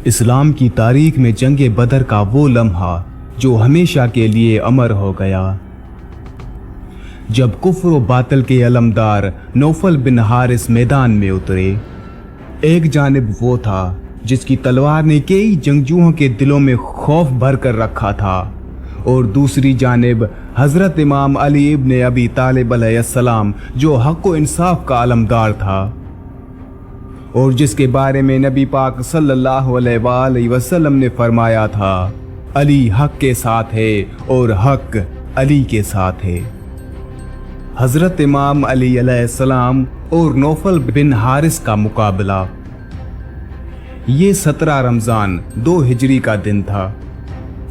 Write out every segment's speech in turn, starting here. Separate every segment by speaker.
Speaker 1: इस्लाम की तारीख में जंग बदर का वो लम्हा जो हमेशा के लिए अमर हो गया। जब कुफ्र व बातिल के अलमदार नौफल बिन हारिस मैदान में उतरे, एक जानिब वो था जिसकी तलवार ने कई जंगजुओं के दिलों में खौफ भर कर रखा था, और दूसरी जानिब हजरत इमाम अली इब्न अबी तालिब अलैहिस्सलाम जो हक व इंसाफ का अलमदार था, और जिसके बारे में नबी पाक सल्लल्लाहु अलैहि वसल्लम ने फरमाया था, अली हक के साथ है और हक अली के साथ है। हजरत इमाम अली अलैहिस्सलाम और नौफल बिन हारिस का मुकाबला। ये 17 रमज़ान 2 हिजरी का दिन था,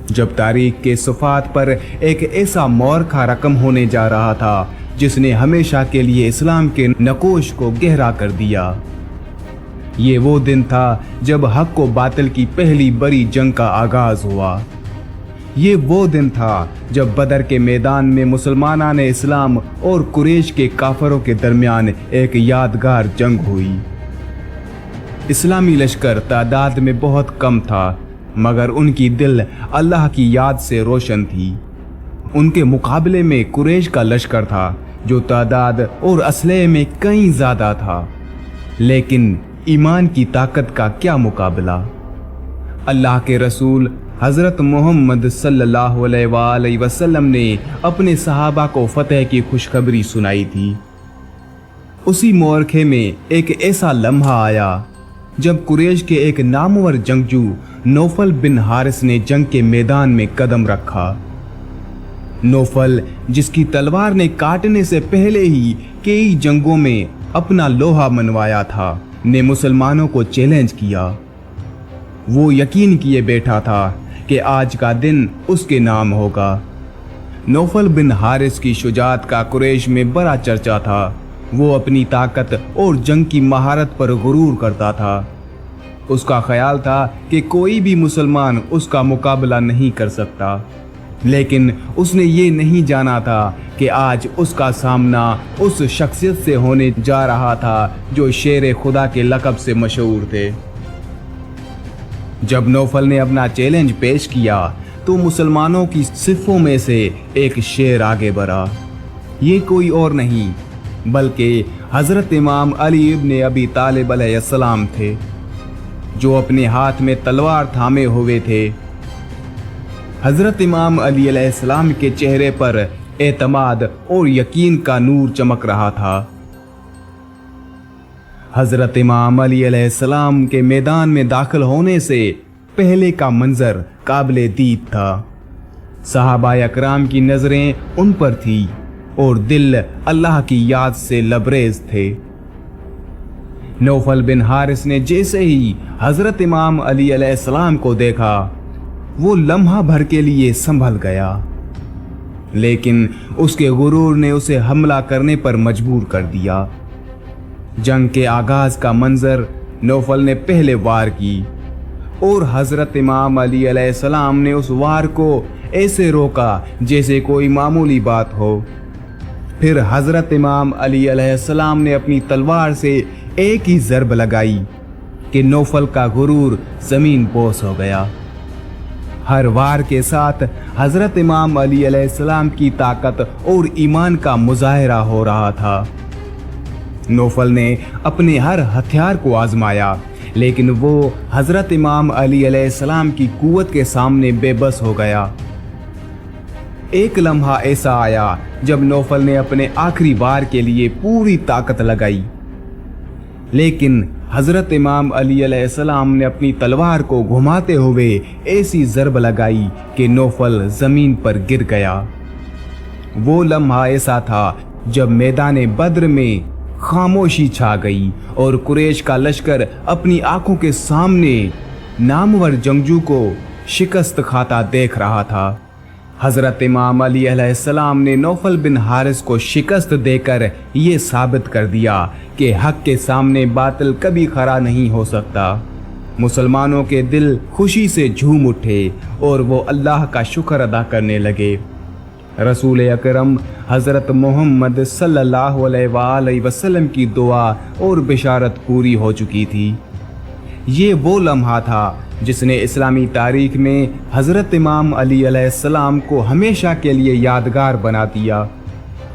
Speaker 1: जब तारीख के सफ़ात पर एक ऐसा मौरखा रकम होने जा रहा था जिसने हमेशा के लिए इस्लाम के नकोश को गहरा कर दिया। ये वो दिन था जब हक व बातिल की पहली बड़ी जंग का आगाज हुआ। ये वो दिन था जब बदर के मैदान में मुसलमानान इस्लाम और कुरैश के काफरों के दरमियान एक यादगार जंग हुई। इस्लामी लश्कर तादाद में बहुत कम था, मगर उनकी दिल अल्लाह की याद से रोशन थी। उनके मुकाबले में कुरैश का लश्कर था जो तादाद और असलहे में कहीं ज्यादा था, लेकिन ईमान की ताकत का क्या मुकाबला। अल्लाह के रसूल हजरत मोहम्मद सल्लल्लाहु अलैहि वसल्लम ने अपने सहाबा को फतेह की खुशखबरी सुनाई थी। उसी मोरखे में एक ऐसा लम्हा आया जब कुरैश के एक नामवर जंगजू नौफल बिन हारिस ने जंग के मैदान में कदम रखा। नौफल, जिसकी तलवार ने काटने से पहले ही कई जंगों में अपना लोहा मनवाया था, ने मुसलमानों को चैलेंज किया। वो यकीन किए बैठा था कि आज का दिन उसके नाम होगा। नौफल बिन हारिस की शुजाअत का कुरैश में बड़ा चर्चा था। वो अपनी ताकत और जंग की महारत पर गुरूर करता था। उसका ख्याल था कि कोई भी मुसलमान उसका मुकाबला नहीं कर सकता, लेकिन उसने ये नहीं जाना था कि आज उसका सामना उस शख्सियत से होने जा रहा था जो शेर खुदा के लक़ब से मशहूर थे। जब नौफल ने अपना चैलेंज पेश किया तो मुसलमानों की सिफ़ों में से एक शेर आगे बढ़ा। ये कोई और नहीं बल्कि हजरत इमाम अली इब्न अबी तालिब अलैहिस्सलाम थे, जो अपने हाथ में तलवार थामे हुए थे। हजरत इमाम अली अलैहिस्सलाम के चेहरे पर एतमाद और यकीन का नूर चमक रहा था। हजरत इमाम अली अलैहिस्सलाम के मैदान में दाखिल होने से पहले का मंजर काबिले दीद था। सहाबा अकराम की नजरें उन पर थी और दिल अल्लाह की याद से लबरेज थे। नौफल बिन हारिस ने जैसे ही हजरत इमाम अली अलैहिस्सलाम को देखा, वो लम्हा भर के लिए संभल गया, लेकिन उसके गुरूर ने उसे हमला करने पर मजबूर कर दिया। जंग के आगाज का मंजर नौफल ने पहले वार की और हजरत इमाम अली अलैहिस्सलाम ने उस वार को ऐसे रोका जैसे कोई मामूली बात हो। फिर हजरत इमाम अली अलैहिस्सलाम ने अपनी तलवार से एक ही ज़रब लगाई कि नौफल का गुरूर जमीन पोस हो गया। हर वार के साथ हजरत इमाम अली अलैहिस्सलाम की ताकत और ईमान का मुजाहिरा हो रहा था। नौफल ने अपने हर हथियार को आजमाया, लेकिन वो हजरत इमाम अली अलैहिस्सलाम की कुव्वत के सामने बेबस हो गया। एक लम्हा ऐसा आया जब नौफल ने अपने आखिरी वार के लिए पूरी ताकत लगाई, लेकिन हजरत इमाम अली अलैहिस्सलाम ने अपनी तलवार को घुमाते हुए ऐसी ज़रब लगाई कि नौफल जमीन पर गिर गया। वो लम्हा ऐसा था जब मैदान बद्र में खामोशी छा गई और कुरैश का लश्कर अपनी आंखों के सामने नामवर जंगजू को शिकस्त खाता देख रहा था। हजरत इमाम अली अलैहिस्सलाम ने नौफल बिन हारिस को शिकस्त देकर ये साबित कर दिया कि हक के सामने बातिल कभी खड़ा नहीं हो सकता। मुसलमानों के दिल खुशी से झूम उठे और वो अल्लाह का शुक्र अदा करने लगे। रसूल अकरम हज़रत मोहम्मद सल्लल्लाहु अलैहि वसल्लम की दुआ और बिशारत पूरी हो चुकी थी। ये वो लम्हा था जिसने इस्लामी तारीख में हज़रत इमाम अली अलैहिस्सलाम को हमेशा के लिए यादगार बना दिया।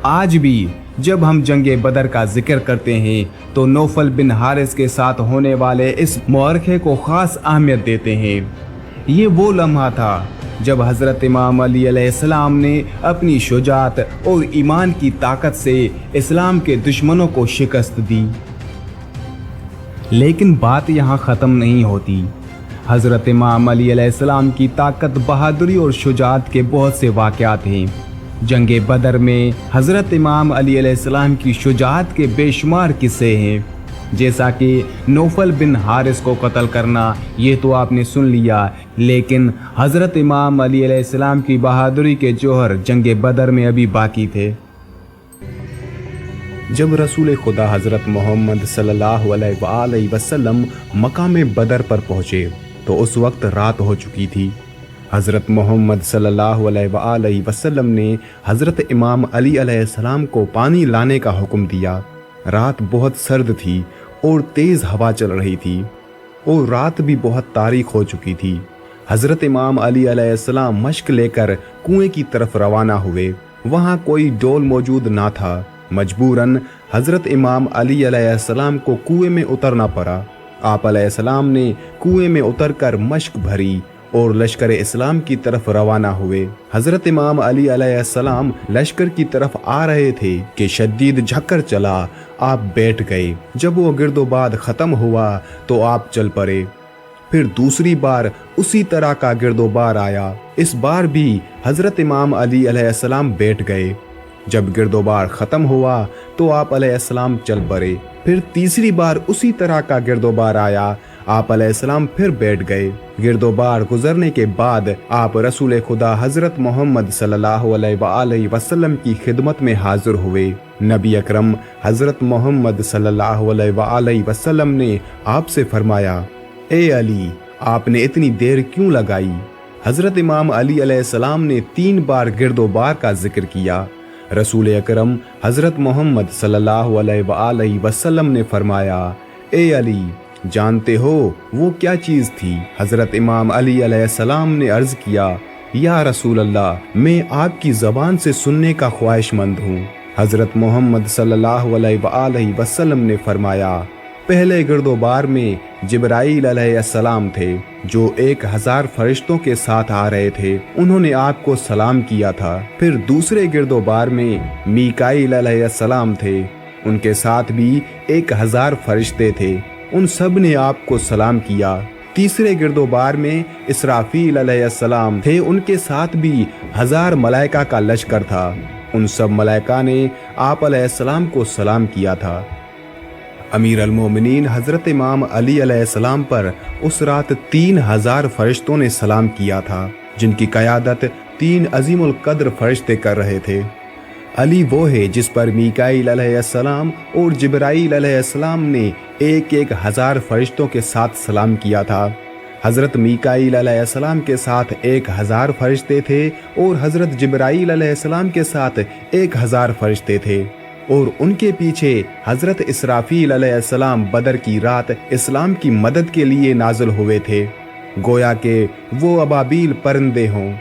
Speaker 1: आज भी जब हम जंगे बदर का जिक्र करते हैं तो नौफल बिन हारिस के साथ होने वाले इस मौरखे को ख़ास अहमियत देते हैं। ये वो लम्हा था जब हज़रत इमाम अली अलैहिस्सलाम ने अपनी शुजाअत और ईमान की ताकत से इस्लाम के दुश्मनों को शिकस्त दी। लेकिन बात यहाँ ख़त्म नहीं होती। हज़रत इमाम अली अलैहिस्सलाम की ताकत, बहादुरी और शुजाअत के बहुत से वाक़यात हैं। जंगे बदर में हज़रत इमाम अली अलैहिस्सलाम की शुजाअत के बेशुमार किस्से हैं। जैसा कि नौफल बिन हारिस को कत्ल करना, ये तो आपने सुन लिया, लेकिन हज़रत इमाम अली अलैहिस्सलाम की बहादुरी के जौहर जंगे बदर में अभी बाकी थे।
Speaker 2: जब रसूल खुदा हज़रत मोहम्मद सल्लल्लाहु अलैहि वसल्लम मकाम बदर पर पहुँचे तो उस वक्त रात हो चुकी थी। हज़रत मोहम्मद सल्लल्लाहु अलैहि वसल्लम ने हज़रत इमाम अली अलैहिस्सलाम को पानी लाने का हुक्म दिया। रात बहुत सर्द थी और तेज़ हवा चल रही थी और रात भी बहुत तारीख हो चुकी थी। हज़रत इमाम अली अलैहिस्सलाम मश्क लेकर कुएं की तरफ रवाना हुए। वहाँ कोई डोल मौजूद ना था। मजबूरन हज़रत इमाम अली अलैहिस्सलाम को कुएं में उतरना पड़ा। आप अलैहिस्सलाम ने कुएं में उतरकर मश्क भरी और लश्कर इस्लाम की तरफ रवाना हुए। हज़रत इमाम अली अलैहिस्सलाम लश्कर की तरफ आ रहे थे कि शदीद झक्कर चला। आप बैठ गए। जब वो गिरदोबाद ख़त्म हुआ तो आप चल पड़े। फिर दूसरी बार उसी तरह का गिरदोबार आया। इस बार भी हज़रत इमाम अली अलैहिस्सलाम बैठ गए। जब गिरदोबार ख़त्म हुआ तो आप अलैहिस्सलाम चल पड़े। फिर तीसरी बार उसी तरह का गिरदोबार आया। आप अलैहिस्सलाम फिर बैठ गए। गिरदोबार गुजरने के बाद आप रसूल खुदा हज़रत मोहम्मद सल्लल्लाहु अलैहि वसल्लम की खिदमत में हाजिर हुए। नबी अकरम हज़रत मोहम्मद सल्लल्लाहु अलैहि वसल्लम ने आपसे फरमाया, ए अली, आपने इतनी देर क्यों लगाई? हज़रत इमाम अली अलैहिस्सलाम ने 3 बार गिरदोबार का जिक्र किया। रसूल अकरम हज़रत मोहम्मद सल्लल्लाहु अलैहि वसल्लम ने फरमाया, ए अली, जानते हो वो क्या चीज़ थी? हज़रत इमाम अली अलैहिस्सलाम ने अर्ज़ किया, या रसूल अल्लाह, मैं आपकी ज़बान से सुनने का ख्वाहिशमंद हूँ। हज़रत मोहम्मद सल्लल्लाहु अलैहि वसल्लम ने फरमाया, पहले गिरदोबार में जिब्राईल अलैहिस्सलाम थे जो 1000 फरिश्तों के साथ आ रहे थे। उन्होंने आपको सलाम किया था। फिर दूसरे गिरदोबार में मीकाईल अलैहिस्सलाम थे, उनके साथ भी 1000 फरिश्ते थे। उन सब ने आपको सलाम किया। तीसरे गिरदोबार में इसराफील अलैहिस्सलाम थे, उनके साथ भी 1000 मलाइका का लश्कर था। उन सब मलाइका ने आप अलैहिस्सलाम को सलाम किया था। अमीर अल मोमिनीन हज़रत इमाम अली अलैहिस्सलाम पर उस रात 3000 फरिश्तों ने सलाम किया था, जिनकी क़यादत 3 अज़ीमुल क़द्र फरिश्ते कर रहे थे। अली वो है जिस पर मीकाईल अलैहिस्सलाम और जिब्राईल अलैहिस्सलाम ने 1000 फरिश्तों के साथ सलाम किया था। हज़रत मीकाईल अलैहिस्सलाम के साथ 1000 फरिश्ते थे और हज़रत जिब्राईल अलैहिस्सलाम के साथ 1000 फरिश्ते थे और उनके पीछे हज़रत इसराफील अलैहिस्सलाम बदर की रात इस्लाम की मदद के लिए नाज़िल हुए थे, गोया के वो अबाबील परिंदे हों।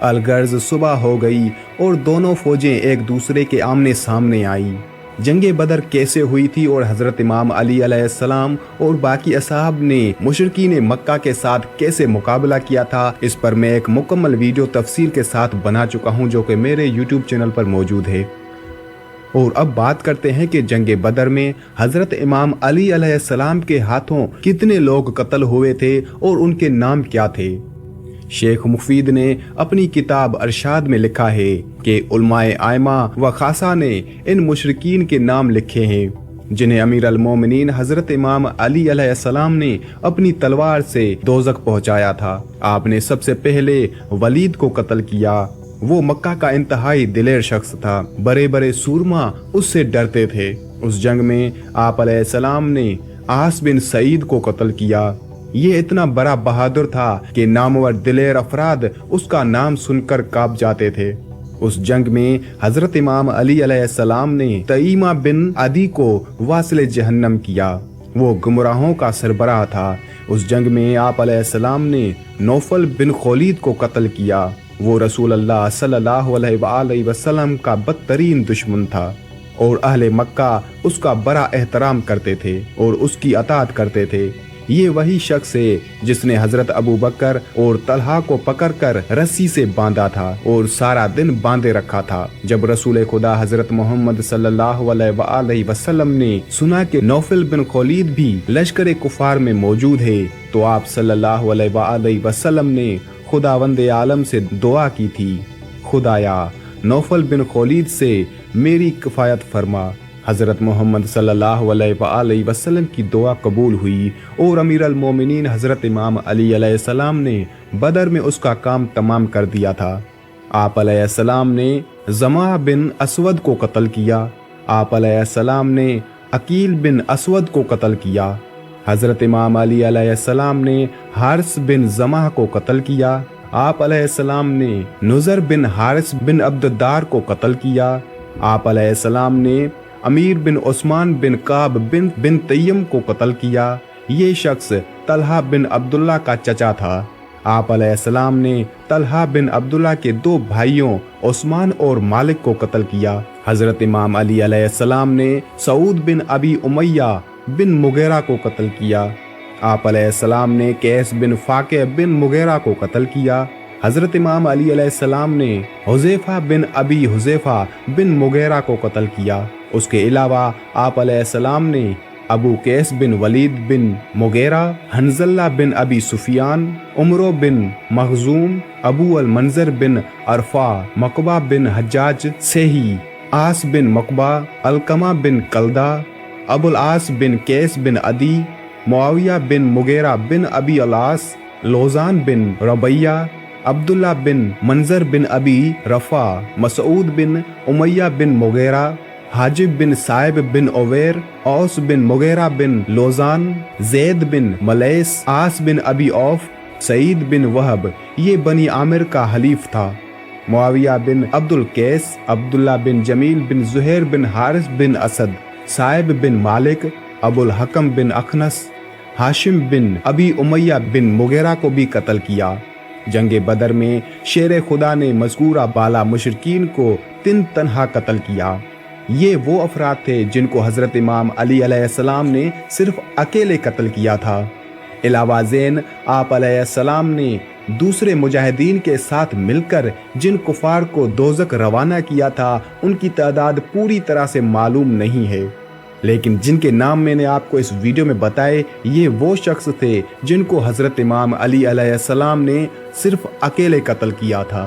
Speaker 2: अलगर्ज सुबह हो गई और दोनों फौजें एक दूसरे के आमने सामने आईं। जंगे बदर कैसे हुई थी और हज़रत इमाम अली अलैहिस्सलाम और बाकी असहाब ने मुशरिकीन मक्का के साथ कैसे मुकाबला किया था, इस पर मैं एक मुकम्मल वीडियो तफसील के साथ बना चुका हूं, जो कि मेरे यूट्यूब चैनल पर मौजूद है। और अब बात करते हैं कि जंगे बदर में हज़रत इमाम अली अलैहिस्सलाम के हाथों कितने लोग कत्ल हुए थे और उनके नाम क्या थे। शेख मुफीद ने अपनी किताब अरशाद में लिखा है कि उलमाए आयमा व खासा ने इन मुशरिकीन के नाम लिखे हैं जिन्हें अमीर अल मोमिनीन हज़रत इमाम अली अलैहिस्सलाम ने अपनी तलवार से दोज़ख पहुंचाया था। आपने सबसे पहले वलीद को कत्ल किया। वो मक्का का इंतहाई दिलेर शख्स था। बड़े बड़े सूरमा उससे डरते थे। उस जंग में आप अलैहिस्सलाम ने आस बिन सईद को कत्ल किया। ये इतना बड़ा बहादुर था कि नामवर दिलेर अफराद उसका नाम सुनकर कांप जाते थे। उस जंग में हज़रत इमाम अली अलैहिस्सलाम ने तईमा बिन अदी को वासिल जहन्नम किया। वो गुमराहों का सरबराह था। उस जंग में आप अलैहिस्सलाम ने नौफल बिन खौलीद को कत्ल किया। वो रसूल अल्लाह सल्लल्लाहु अलैहि वसल्लम का बदतरीन दुश्मन था और अहले मक्का उसका बड़ा एहतराम करते थे और उसकी अताअत करते थे। ये वही शख्स है जिसने हजरत अबू बकर और तलहा को पकड़कर रस्सी से बांधा था और सारा दिन बांधे रखा था। जब रसूल खुदा हजरत मोहम्मद सल्लल्लाहु अलैहि वसल्लम ने सुना कि नौफल बिन खौलीद भी लश्कर कुफार में मौजूद है, तो आप सल्लल्लाहु अलैहि वसल्लम ने खुदावंद आलम से दुआ की थी, खुदाया नौफल बिन खौलीद से मेरी किफायत फरमा। हज़रत मोहम्मद सल्लल्लाहु अलैहि वसल्लम की दुआ कबूल हुई और अमीर अल मोमिनीन हज़रत इमाम अली अलैहिस्सलाम ने बदर में उसका काम तमाम कर दिया था। आप अलैहिस्सलाम ने जमा बिन असवद को कत्ल किया। आप अलैहिस्सलाम ने अकील बिन असवद को कत्ल किया। हज़रत इमाम अली अलैहिस्सलाम ने हारिस बिन जमा को कत्ल किया। आप अलैहिस्सलाम ने नुज़र बिन हारिस बिन अब्ददार को कत्ल किया। आप अलैहिस्सलाम ने अमीर बिन उस्मान बिन काब बिन तय्यम को कत्ल किया। ये शख्स तलहा बिन अब्दुल्ला का चचा था। आप अलैहिस्सलाम ने तलहा बिन अब्दुल्ला के दो भाइयों उस्मान और मालिक को कत्ल किया। हजरत इमाम अली अलैहिस्सलाम ने सऊद बिन अबी उमैया बिन मुगैरा को कत्ल किया। आप अलैहिस्सलाम ने कैस बिन फाके बिन मुगैरा को कत्ल किया। हजरत इमाम अली अलैहिस्सलाम ने हुज़ैफा बिन अबी हुज़ैफा बिन मुगैरा को कत्ल किया। उसके अलावा आप अलैहिस्सलाम ने अबू कैस बिन वलीद बिन मुगैरा, हंज़ल्ला बिन अबी सुफियान, उमरो बिन मखजूम, अबू अल मंजर बिन अरफा, मकबा बिन हज्जाज सेही, आस बिन मकबा, अलकमा बिन कलदा, अबुल आस बिन कैस बिन अदी, मुआविया बिन मुगैरा बिन अबी अलास, लोजान बिन रबैया, अब्दुल्ला बिन मंजर बिन अबी रफा, मसूद बिन उमैया बिन मुगैरा, हाजिब बिन साहिब बिन ओवेर, औस बिन मुगैरा बिन लोजान, जैद बिन मलैस, आस बिन अबी औफ, सईद बिन वहब ये बनी आमिर का हलीफ था। मुआविया बिन अब्दुल कैस, अब्दुल्ला बिन जमील बिन जुहैर बिन हारिस बिन असद, साहिब बिन मालिक, अबुल हकम बिन अखनस, हाशिम बिन अबी उमैया बिन मुगैरा को भी कत्ल किया। जंगे बदर में शेर खुदा ने मज़कूरा बाला मुशरिकीन को तिन तन्हा कत्ल किया। ये वो अफराद थे जिनको हज़रत इमाम अली अलैहिस्सलाम ने सिर्फ अकेले कत्ल किया था। अलावा ज़ैन आप अलैहिस्सलाम ने दूसरे मुजाहिदीन के साथ मिलकर जिन कुफार को दोज़ख रवाना किया था उनकी तादाद पूरी तरह से मालूम नहीं है, लेकिन जिनके नाम मैंने आपको इस वीडियो में बताए ये वो शख्स थे जिनको हज़रत इमाम अली अलैहिस्सलाम ने सिर्फ अकेले कत्ल किया था।